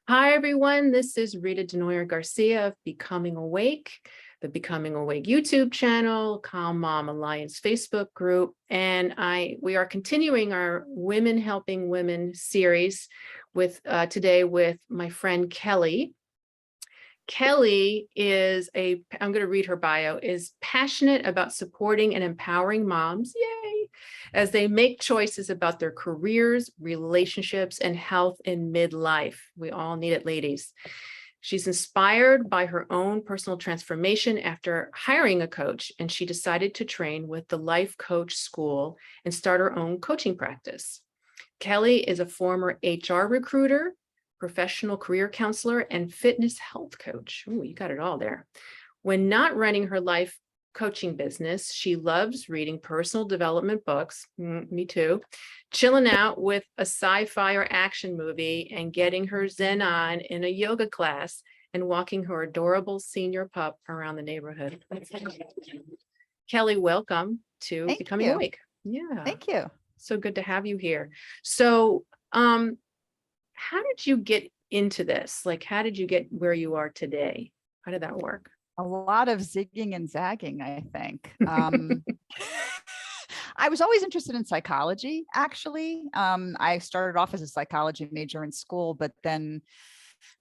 Hi, everyone. This is Rita Desnoyers-Garcia of Becoming Awake, the Becoming Awake YouTube channel, Calm Mom Alliance Facebook group, and we are continuing our Women Helping Women series with today with my friend Kelly. Kelly is I'm going to read her bio, is passionate about supporting and empowering moms, yay, as they make choices about their careers, relationships, and health in midlife. We all need it, ladies. She's inspired by her own personal transformation after hiring a coach, and she decided to train with the Life Coach School and start her own coaching practice. Kelly is a former HR recruiter, professional career counselor, and fitness health coach. Ooh, you got it all there. When not running her life coaching business, she loves reading personal development books, me too, chilling out with a sci-fi or action movie, and getting her zen on in a yoga class, and walking her adorable senior pup around the neighborhood. Kelly, welcome to Thank Becoming you. Awake. Yeah, Thank you. so good to have you here. So, how did you get into this? Like, how did you get where you are today? How did that work? A lot of zigging and zagging, I think. I was always interested in psychology, actually. I started off as a psychology major in school, but then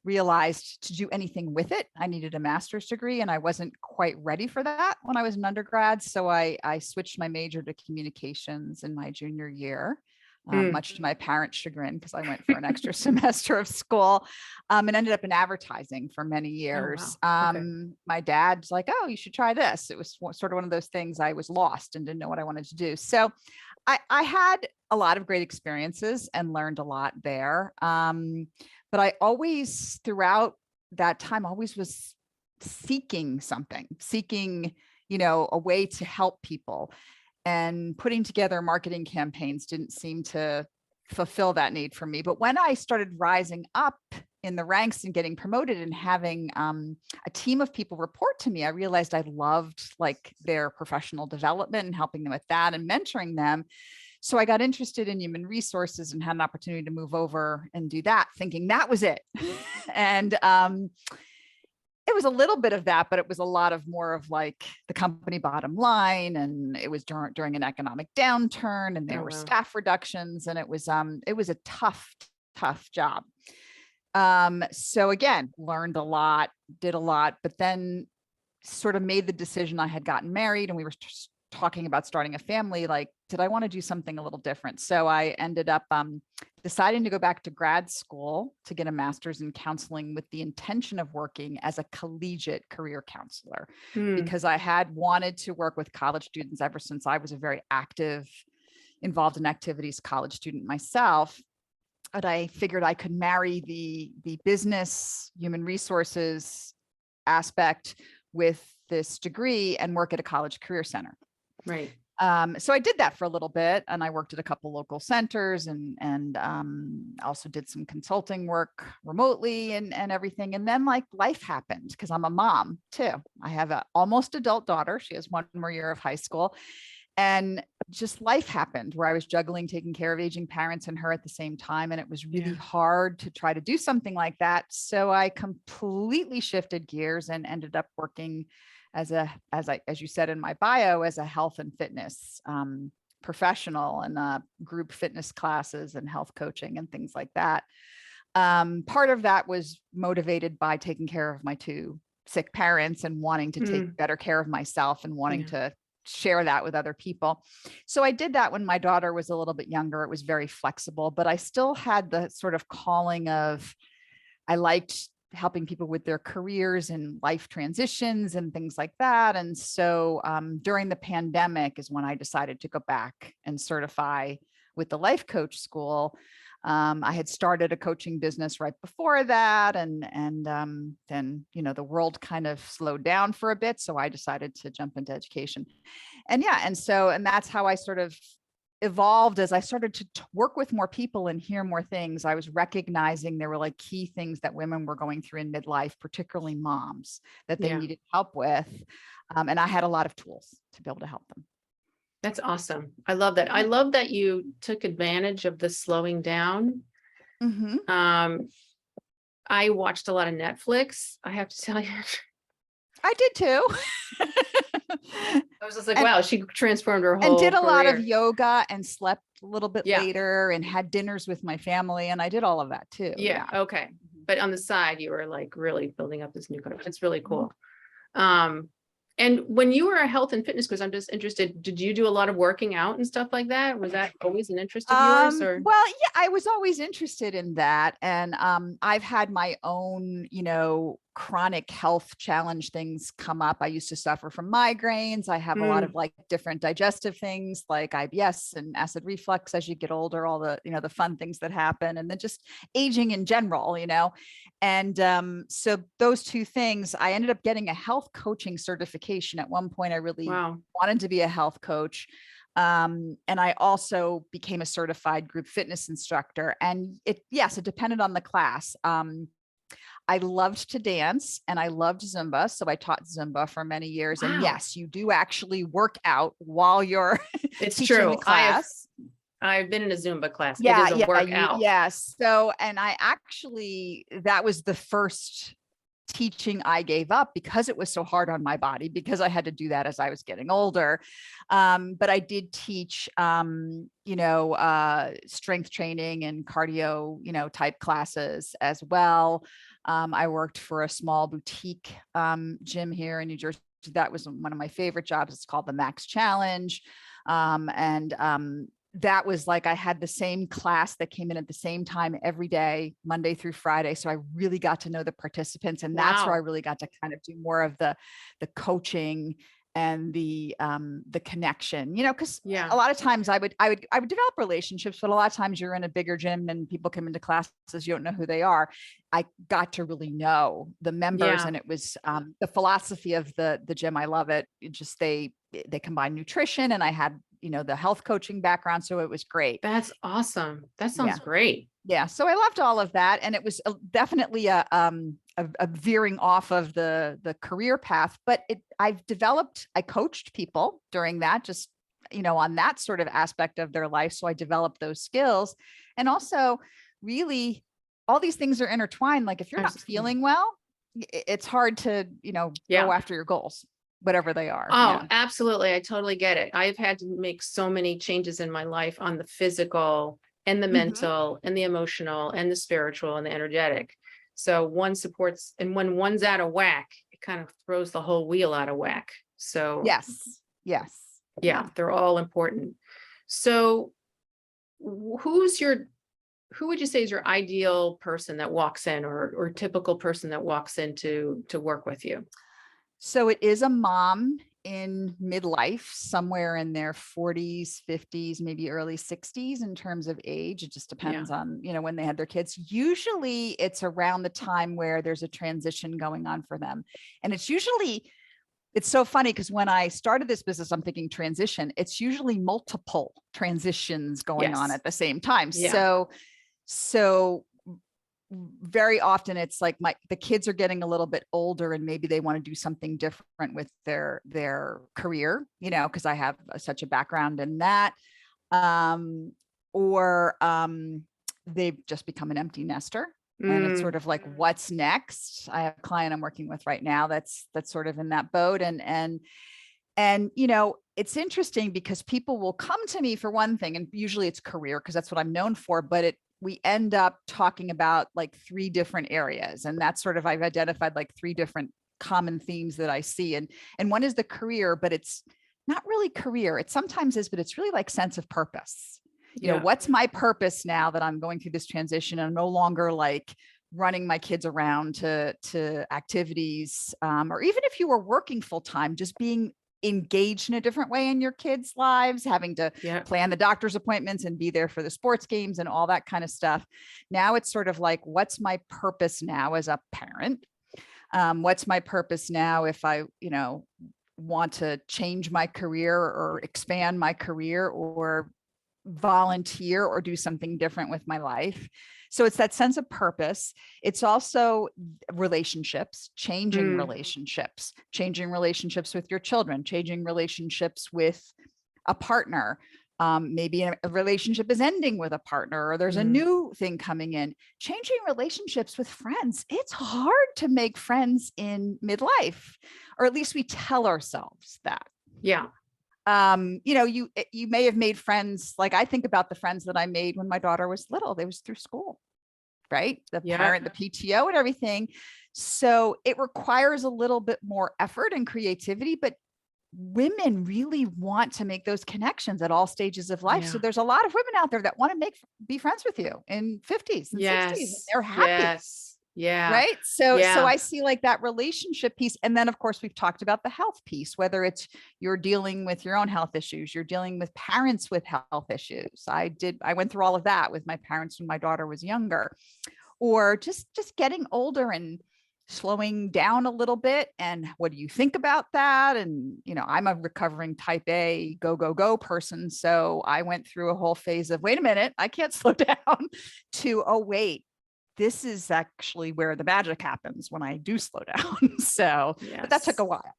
realized to do anything with it, I needed a master's degree, and I wasn't quite ready for that when I was an undergrad. So I switched my major to communications in my junior year. Much to my parents' chagrin, because I went for an extra semester of school, and ended up in advertising for many years. Oh, wow. Okay. My dad's like, "Oh, you should try this." It was sort of one of those things. I was lost and didn't know what I wanted to do. So I had a lot of great experiences and learned a lot there. But I always, throughout that time, always was seeking something, seeking, a way to help people. And putting together marketing campaigns didn't seem to fulfill that need for me. But when I started rising up in the ranks and getting promoted and having a team of people report to me, I realized I loved their professional development and helping them with that and mentoring them. So I got interested in human resources and had an opportunity to move over and do that, thinking that was it. And it was a little bit of that, but it was a lot of more of the company bottom line. And it was during an economic downturn, and there were staff reductions, and it was a tough job. So again, learned a lot, did a lot, but then sort of made the decision. I had gotten married, and we were talking about starting a family. Did I want to do something a little different? So I ended up deciding to go back to grad school to get a master's in counseling, with the intention of working as a collegiate career counselor, because I had wanted to work with college students ever since I was a very active, involved in activities college student myself. But I figured I could marry the business, human resources aspect with this degree and work at a college career center. Right. So I did that for a little bit, and I worked at a couple local centers, and also did some consulting work remotely and everything. And then life happened, because I'm a mom too. I have an almost adult daughter. She has one more year of high school, and just life happened where I was juggling taking care of aging parents and her at the same time. And it was really hard to try to do something like that. So I completely shifted gears and ended up working as you said in my bio, as a health and fitness professional, and group fitness classes and health coaching and things like that. Part of that was motivated by taking care of my two sick parents and wanting to take better care of myself and wanting to share that with other people. So I did that when my daughter was a little bit younger. It was very flexible, but I still had the sort of calling of, I liked helping people with their careers and life transitions and things like that. And so during the pandemic is when I decided to go back and certify with the Life Coach School. I had started a coaching business right before that. And then, the world kind of slowed down for a bit. So I decided to jump into education. And that's how I sort of evolved. As I started to work with more people and hear more things, I was recognizing there were key things that women were going through in midlife, particularly moms, that they needed help with. And I had a lot of tools to be able to help them. That's awesome. I love that. I love that you took advantage of the slowing down. I watched a lot of Netflix, I have to tell you. I did too. I was just like, And wow, she transformed her and whole did a lot of career. yoga and slept a little bit Yeah, later and had dinners with my family. And I did all of that too. yeah, Yeah. okay. But on the side, you were like really building up this new career. It's really Mhm. cool. Um, and when you were a health and fitness coach, I'm just interested, did you do a lot of working out and stuff like that? Was that always an interest of yours, or? Well, yeah, I was always interested in that. And I've had my own, chronic health challenge things come up. I used to suffer from migraines. I have a lot of Mm, like different digestive things like IBS and acid reflux as you get older, all the, the fun things that happen, and then just aging in general, And so those two things, I ended up getting a health coaching certification. At one point, I really wow. wanted to be a health coach. And I also became a certified group fitness instructor. And yes, it depended on the class. I loved to dance and I loved Zumba. So I taught Zumba for many years. And Wow. yes, you do actually work out while you're It's teaching the true. class. I've been in a Zumba class. It Yeah, is a yeah, you, workout. yes. So, and I actually, that was the first teaching I gave up because it was so hard on my body, because I had to do that as I was getting older. But I did teach, strength training and cardio, type classes as well. I worked for a small boutique gym here in New Jersey. That was one of my favorite jobs. It's called the Max Challenge. And that was like, I had the same class that came in at the same time every day, Monday through Friday. So I really got to know the participants, and that's where I Wow. really got to kind of do more of the coaching and the connection, because Yeah. a lot of times I would develop relationships, but a lot of times you're in a bigger gym and people come into classes, you don't know who they are. I got to really know the members, Yeah. and it was the philosophy of the gym. I love it. It just, they combine nutrition, and I had, the health coaching background. So it was great. That's awesome. That sounds Yeah. great. Yeah. So I loved all of that. And it was definitely a veering off of the career path, but I coached people during that, just, on that sort of aspect of their life. So I developed those skills. And also, really, all these things are intertwined. Like if you're not Absolutely. feeling well, it's hard to, go Yeah. after your goals, whatever they are. Oh, Yeah. absolutely. I totally get it. I've had to make so many changes in my life on the physical and the Mhm. mental and the emotional and the spiritual and the energetic. So one supports, and when one's out of whack, it kind of throws the whole wheel out of whack. So Yes. Yes. yeah, Yeah. they're all important. So who's your, who would you say is your ideal person that walks in, or typical person that walks in to work with you? So it is a mom in midlife, somewhere in their 40s, 50s, maybe early 60s in terms of age. It just Yeah. depends on, when they had their kids. Usually it's around the time where there's a transition going on for them. And it's so funny because when I started this business, I'm thinking transition, it's usually multiple transitions going on Yes. at the same time. Yeah. So very often it's like the kids are getting a little bit older and maybe they want to do something different with their career, because I have such a background in that. Or they've just become an empty nester, and it's sort Mm, of like, what's next? I have a client I'm working with right now that's sort of in that boat. And it's interesting because people will come to me for one thing, and usually it's career because that's what I'm known for, but we end up talking about like three different areas. And that's sort of, I've identified like three different common themes that I see. And one is the career, but it's not really career. It sometimes is, but it's really like sense of purpose. yeah. What's my purpose now that I'm going through this transition? I'm no longer like running my kids around to activities, or even if you were working full time, just being engaged in a different way in your kids' lives, having to Yeah. plan the doctor's appointments and be there for the sports games and all that kind of stuff. Now it's sort of like, what's my purpose now as a parent? What's my purpose now if I, want to change my career or expand my career or volunteer or do something different with my life? So it's that sense of purpose. It's also relationships, Mm, changing relationships with your children, changing relationships with a partner, Maybe a relationship is ending with a partner, or there's a new thing coming in. Changing relationships with friends. It's hard to make friends in midlife, or at least we tell ourselves that. Yeah. You may have made friends. Like, I think about the friends that I made when my daughter was little. They was through school, right? The parent, the PTO and everything. So it requires a little bit more effort and creativity, but women really want to make those connections at all stages of life. So there's a lot of women out there that want to be friends with you in 50s and 60s. And they're happy. Yes. Yeah. Right. So I see like that relationship piece. And then of course we've talked about the health piece, whether it's you're dealing with your own health issues, you're dealing with parents with health issues. I went through all of that with my parents when my daughter was younger, or just getting older and slowing down a little bit. And what do you think about that? And, I'm a recovering type A go person. So I went through a whole phase of, wait a minute, I can't slow down, to, oh, wait, this is actually where the magic happens when I do slow down. So, but that took a while.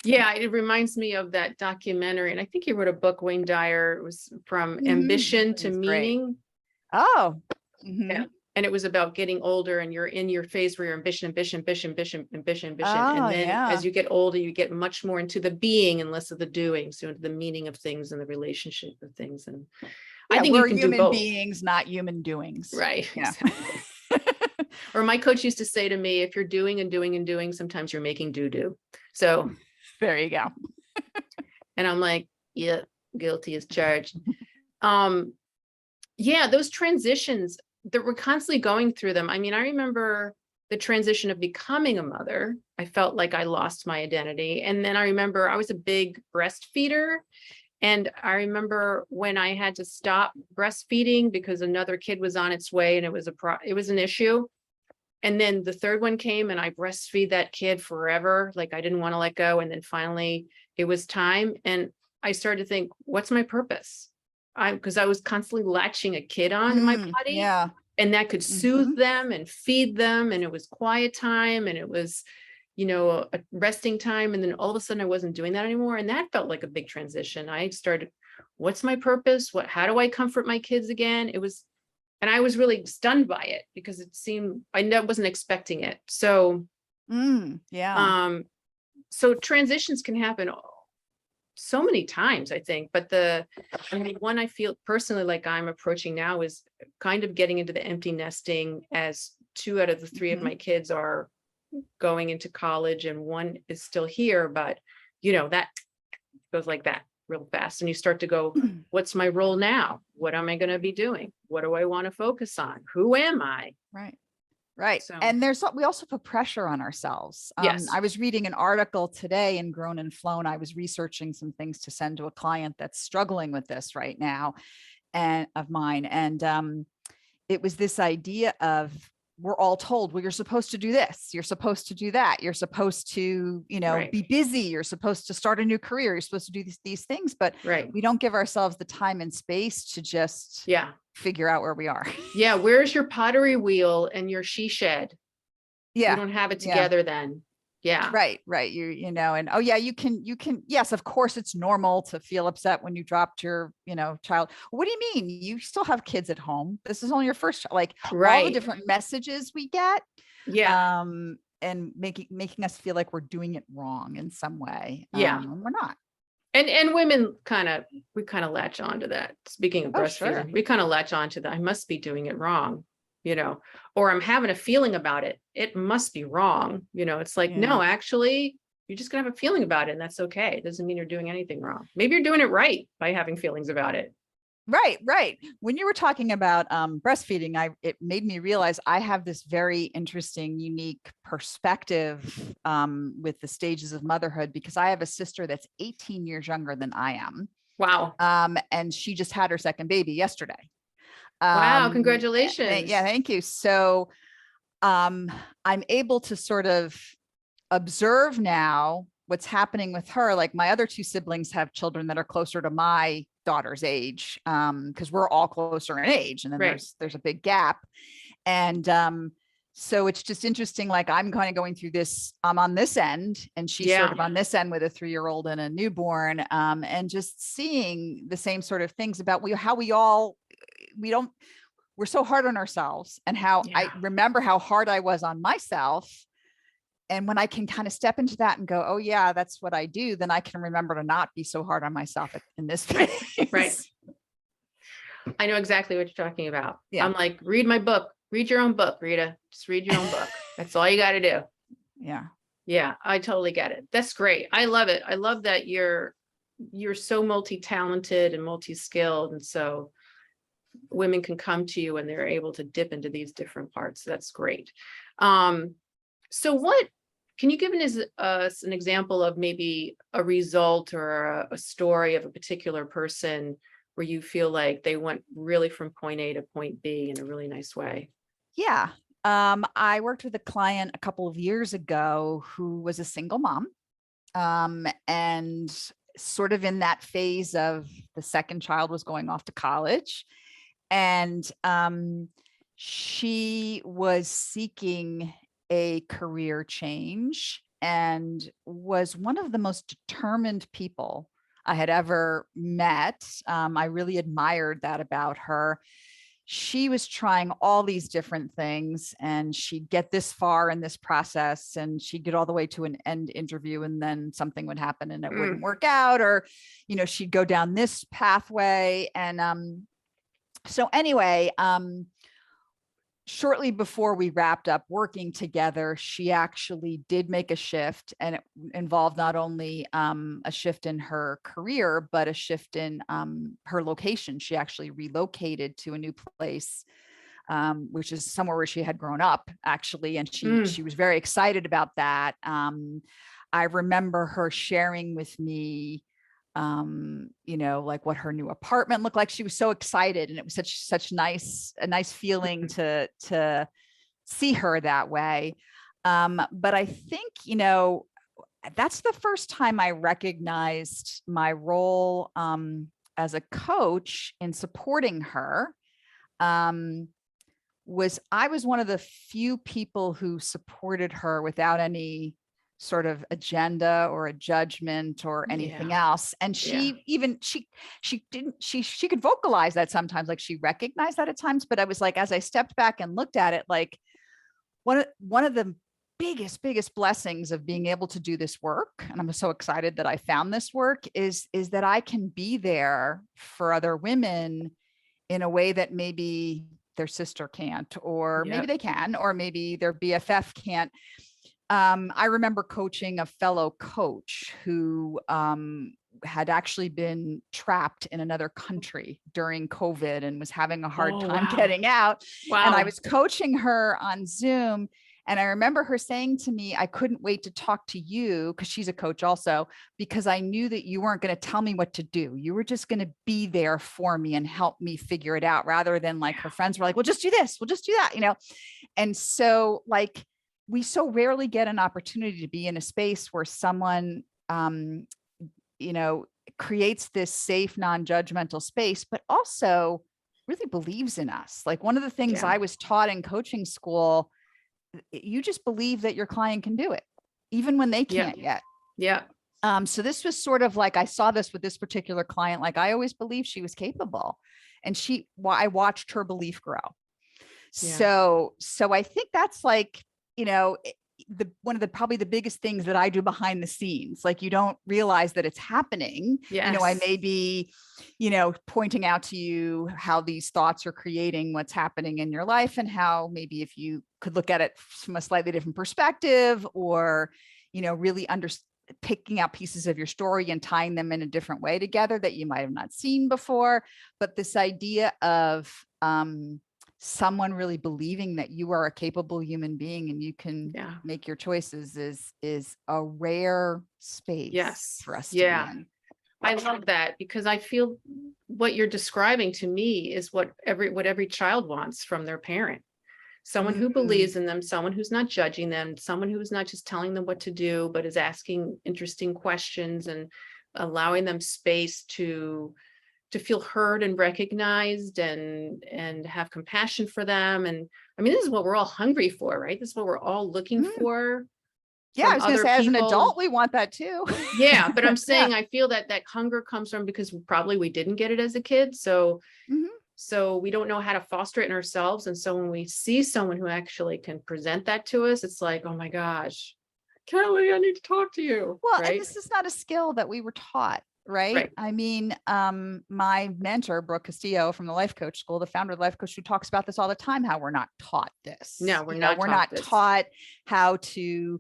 Yeah, it reminds me of that documentary. And I think he wrote a book, Wayne Dyer. It was From Ambition to Meaning. Great. Oh. Yeah. And it was about getting older, and you're in your phase where you're ambition. Oh, And then as you get older, you get much more into the being and less of the doing. So into the meaning of things and the relationship of things. And I think we're you can human do both. beings, not human doings. Right. Yeah. Exactly. Or my coach used to say to me, if you're doing and doing and doing, sometimes you're making do. So there you go. And I'm like, yeah, guilty as charged. Those transitions that we're constantly going through them. I mean, I remember the transition of becoming a mother. I felt like I lost my identity. And then I remember I was a big breastfeeder. And I remember when I had to stop breastfeeding because another kid was on its way and it was an issue. And then the third one came and I breastfeed that kid forever. Like I didn't want to let go. And then finally it was time. And I started to think, what's my purpose? Because I was constantly latching a kid on in my body. Yeah. And that could soothe them and feed them. And it was quiet time. And it was, a resting time. And then all of a sudden I wasn't doing that anymore. And that felt like a big transition. I started, what's my purpose? How do I comfort my kids again? And I was really stunned by it because it seemed, I wasn't expecting it. So, so transitions can happen so many times, I think, but the one I feel personally like I'm approaching now is kind of getting into the empty nesting, as 2 out of the 3 of my kids are going into college and 1 is still here, but that goes like that real fast. And you start to go, what's my role now? What am I going to be doing? What do I want to focus on? Who am I? Right. So, and we also put pressure on ourselves. Yes. I was reading an article today in Grown and Flown. I was researching some things to send to a client that's struggling with this right now and of mine. And it was this idea of, we're all told, well, you're supposed to do this. You're supposed to do that. You're supposed to, be busy. You're supposed to start a new career. You're supposed to do these things, but we don't give ourselves the time and space to just figure out where we are. Yeah. Where's your pottery wheel and your she shed? Yeah. You don't have it together then. Yeah. Right. And you can, yes, of course it's normal to feel upset when you dropped your, child. What do you mean? You still have kids at home. This is only your first child. Like all the different messages we get. Yeah. And making us feel like we're doing it wrong in some way. Yeah. And we're not. And women we kind of latch on to that. Speaking of breastfeeding, we kind of latch on to that. I must be doing it wrong, or I'm having a feeling about it. It must be wrong. It's like, no, actually, you're just gonna have a feeling about it. And that's okay. It doesn't mean you're doing anything wrong. Maybe you're doing it right by having feelings about it. Right. When you were talking about breastfeeding, it made me realize I have this very interesting, unique perspective with the stages of motherhood, because I have a sister that's 18 years younger than I am. Wow. And she just had her second baby yesterday. Wow. Congratulations. Yeah, thank you. So I'm able to sort of observe now what's happening with her. Like my other 2 siblings have children that are closer to my daughter's age, because we're all closer in age, and then there's a big gap. And So it's just interesting, like I'm kind of going through this, I'm on this end and she's sort Yeah. of on this end with a 3-year-old and a newborn, and just seeing the same sort of things about how we're so hard on ourselves, and how I Yeah. remember how hard I was on myself. And when I can kind of step into that and go, oh yeah, that's what I do, then I can remember to not be so hard on myself in this Right. phase. Right. I know exactly what you're talking about. Yeah. I'm like, read my book, read your own book, Rita, just read your own book. That's all you got to do. Yeah. Yeah, I totally get it. That's great. I love it. I love that you're so multi-talented and multi-skilled. And so women can come to you and they're able to dip into these different parts. That's great. So what can you give us an example of maybe a result or a story of a particular person where you feel like they went really from point A to point B in a really nice way? Yeah. I worked with a client a couple of years ago who was a single mom, and sort of in that phase of the second child was going off to college. And she was seeking a career change and was one of the most determined people I had ever met. I really admired that about her. She was trying all these different things, and she'd get this far in this process and she'd get all the way to an end interview, and then something would happen and it wouldn't work out, or, she'd go down this pathway. And so anyway, shortly before we wrapped up working together, she actually did make a shift, and it involved not only a shift in her career, but a shift in her location. She actually relocated to a new place, which is somewhere where she had grown up, actually, and she was very excited about that. I remember her sharing with me, like what her new apartment looked like. She was so excited, and it was such a nice feeling to see her that way. But I think, that's the first time I recognized my role as a coach in supporting her. I was one of the few people who supported her without any sort of agenda or a judgment or anything else. And she could vocalize that sometimes, like she recognized that at times. But I was like, as I stepped back and looked at it, like one of the biggest blessings of being able to do this work, and I'm so excited that I found this work, is that I can be there for other women in a way that maybe their sister can't, or maybe they can, or maybe their BFF can't. I remember coaching a fellow coach who had actually been trapped in another country during COVID and was having a hard time getting out. And I was coaching her on Zoom. And I remember her saying to me, I couldn't wait to talk to you, because she's a coach also, because I knew that you weren't going to tell me what to do. You were just going to be there for me and help me figure it out, rather than like her friends were like, well, just do this, we'll just do that, And so like, we so rarely get an opportunity to be in a space where someone, creates this safe, non-judgmental space, but also really believes in us. Like one of the things I was taught in coaching school, you just believe that your client can do it, even when they can't yet. Yeah. So this was sort of like, I saw this with this particular client. Like I always believed she was capable, and I watched her belief grow. So I think that's like, one of the probably the biggest things that I do behind the scenes. Like you don't realize that it's happening. I may be, pointing out to you how these thoughts are creating what's happening in your life, and how maybe if you could look at it from a slightly different perspective, or, really picking out pieces of your story and tying them in a different way together that you might have not seen before. But this idea of, someone really believing that you are a capable human being and you can make your choices is a rare space for us to be in. I love that, because I feel what you're describing to me is what every child wants from their parent. Someone who believes in them, someone who's not judging them, someone who is not just telling them what to do, but is asking interesting questions and allowing them space to to feel heard and recognized and have compassion for them. And I mean, this is what we're all hungry for, right? This is what we're all looking for Yeah, I from was going to other say, as an people. adult, we want that too. Yeah, but I'm saying Yeah. I feel that that hunger comes from because probably we didn't get it as a kid. So we don't know how to foster it in ourselves. And so when we see someone who actually can present that to us, it's like, oh my gosh, Kelly, I need to talk to you. Well, and Right. this is not a skill that we were taught, right? Right. I mean, my mentor, Brooke Castillo from the Life Coach School, the founder of Life Coach, who talks about this all the time, how we're not taught this. No, we're not we're taught not this. taught how to,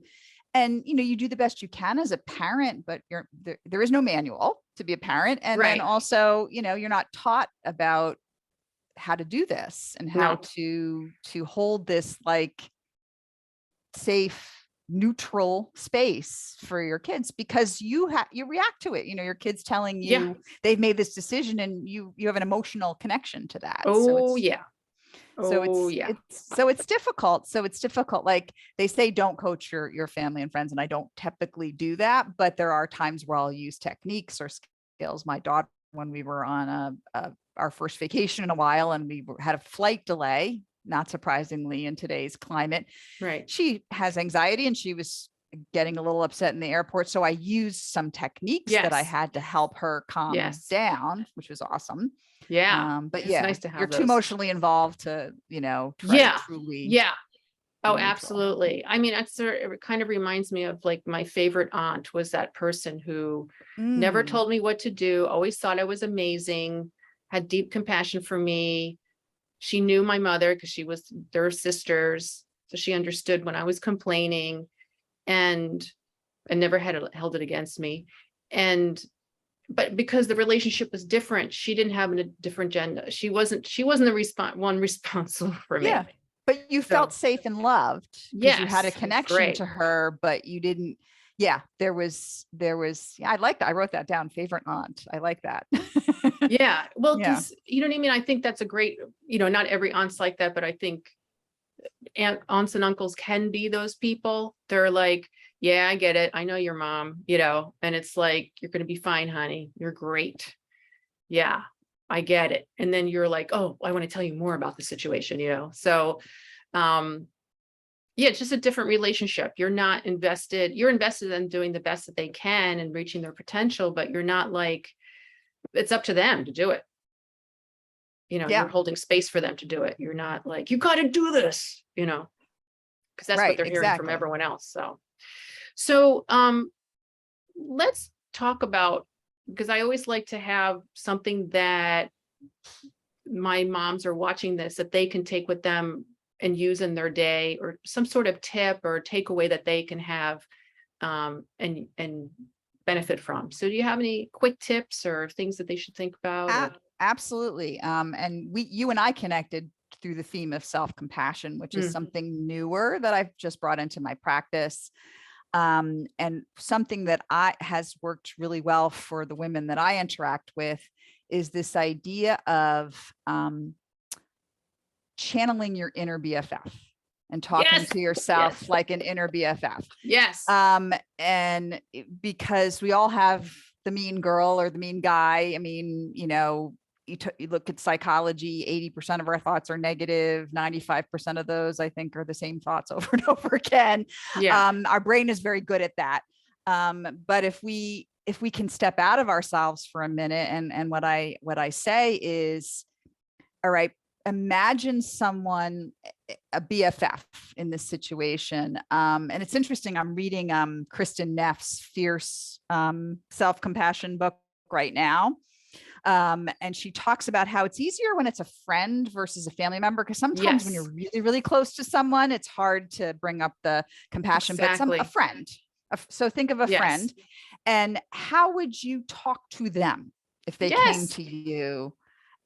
and you do the best you can as a parent, but there is no manual to be a parent. And then Right. also, you're not taught about how to do this and how No. to hold this like safe, neutral space for your kids, because you react to it. Your kids telling you Yeah. they've made this decision, and you have an emotional connection to that. Oh, yeah. So Oh, yeah. it's difficult. So it's difficult. Like they say, don't coach your family and friends. And I don't typically do that, but there are times where I'll use techniques or skills. My daughter, when we were on our first vacation in a while, and we had a flight delay, not surprisingly in today's climate, Right. she has anxiety and she was getting a little upset in the airport. So I used some techniques that I had to help her calm down, which was awesome. Yeah. But it's nice to have you're those. too emotionally involved to, try to truly. Yeah. Oh, neutral. absolutely. I mean, it kind of reminds me of like my favorite aunt was that person who never told me what to do, always thought I was amazing, had deep compassion for me. She knew my mother because their sisters. So she understood when I was complaining and never held it against me. But because the relationship was different, she didn't have a different agenda. She wasn't the one responsible for me. Yeah. But you felt safe and loved because you had a Yes, connection to her, but you didn't. Yeah, there was, I like that. I wrote that down. Favorite aunt. I like that. Yeah. Well, because you know what I mean? I think that's a great, not every aunt's like that, but I think aunts and uncles can be those people. They're like, yeah, I get it. I know your mom, and it's like, you're going to be fine, honey. You're great. Yeah, I get it. And then you're like, oh, I want to tell you more about the situation, So, yeah, it's just a different relationship. You're invested in doing the best that they can and reaching their potential, but you're not like, it's up to them to do it. You're holding space for them to do it. You're not like, you got to do this, because that's what they're hearing from everyone else. So, let's talk about, because I always like to have something that my moms are watching this, that they can take with them and use in their day, or some sort of tip or takeaway that they can have and benefit from. So do you have any quick tips or things that they should think about? Absolutely. And you and I connected through the theme of self-compassion, which is something newer that I've just brought into my practice. And something that has worked really well for the women that I interact with is this idea of channeling your inner BFF and talking to yourself like an inner BFF. Yes. And because we all have the mean girl or the mean guy. I mean, you look at psychology, 80% of our thoughts are negative. 95% of those, I think, are the same thoughts over and over again. Yeah. Our brain is very good at that. But if we can step out of ourselves for a minute, and what I say is, all right, imagine someone, a BFF in this situation. And it's interesting. I'm reading Kristen Neff's Fierce Self-Compassion book right now. And she talks about how it's easier when it's a friend versus a family member, because sometimes when you're really, really close to someone, it's hard to bring up the compassion, but a friend. So think of a friend, and how would you talk to them if they came to you,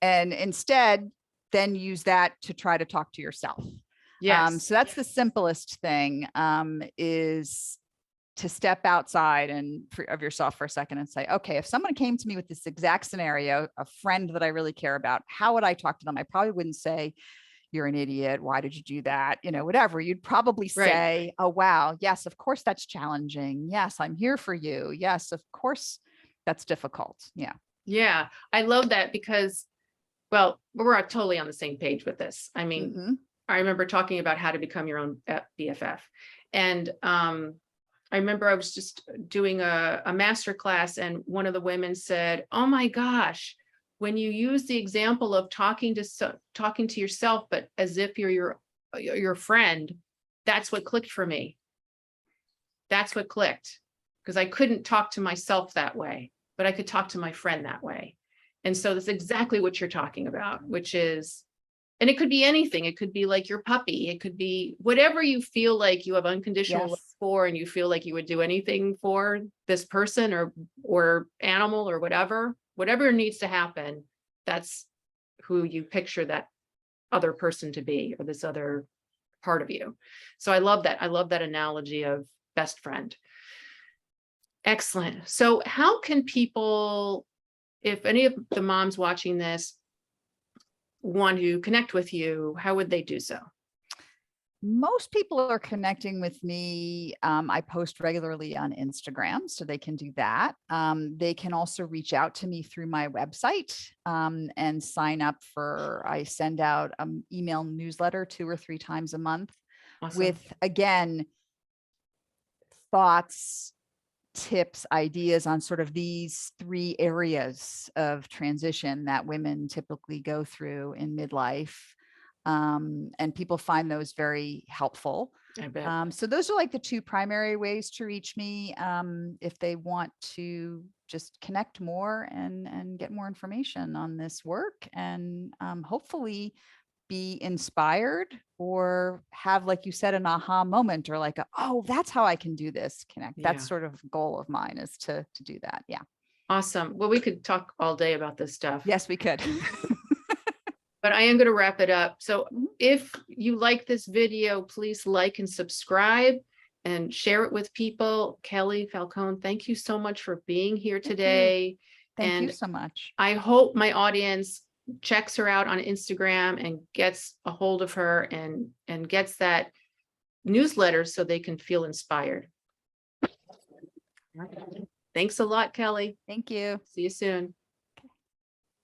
and instead then use that to try to talk to yourself? So that's the simplest thing, is to step outside of yourself for a second and say, okay, if someone came to me with this exact scenario, a friend that I really care about, how would I talk to them? I probably wouldn't say, you're an idiot. Why did you do that? Whatever. You'd probably say, oh, wow. Yes, of course that's challenging. Yes, I'm here for you. Yes, of course that's difficult. Yeah. Yeah, I love that because, well, we're totally on the same page with this. I mean, Mhm. I remember talking about how to become your own BFF. And I remember I was just doing a master class, and one of the women said, "Oh my gosh, when you use the example of talking to yourself, but as if you're your friend, that's what clicked for me. That's what clicked, because I couldn't talk to myself that way, but I could talk to my friend that way." And so that's exactly what you're talking about, which is, and it could be anything. It could be like your puppy. It could be whatever you feel like you have unconditional love Yes. for, and you feel like you would do anything for this person or animal or whatever needs to happen. That's who you picture that other person to be, or this other part of you. So I love that. I love that analogy of best friend. Excellent. So how can people, if any of the moms watching this want to connect with you, how would they do so? Most people are connecting with me. I post regularly on Instagram, so they can do that. They can also reach out to me through my website and sign up for, I send out an email newsletter 2 or 3 times a month Awesome. with, again, thoughts, tips, ideas on sort of these 3 areas of transition that women typically go through in midlife. And people find those very helpful. I bet. So those are like the 2 primary ways to reach me if they want to just connect more and get more information on this work, and hopefully be inspired or have, like you said, an aha moment, or like, oh, that's how I can do this. Connect. That's Yeah. sort of goal of mine, is to do that. Yeah. Awesome. Well, we could talk all day about this stuff, Yes, we could. but I am going to wrap it up. So Mhm. if you like this video, please like and subscribe and share it with people. Kelly Falcone, thank you so much for being here Thank you. today. Thank you And so much. I hope my audience checks her out on Instagram and gets a hold of her and gets that newsletter so they can feel inspired. Thanks a lot, Kelly. Thank you. See you soon.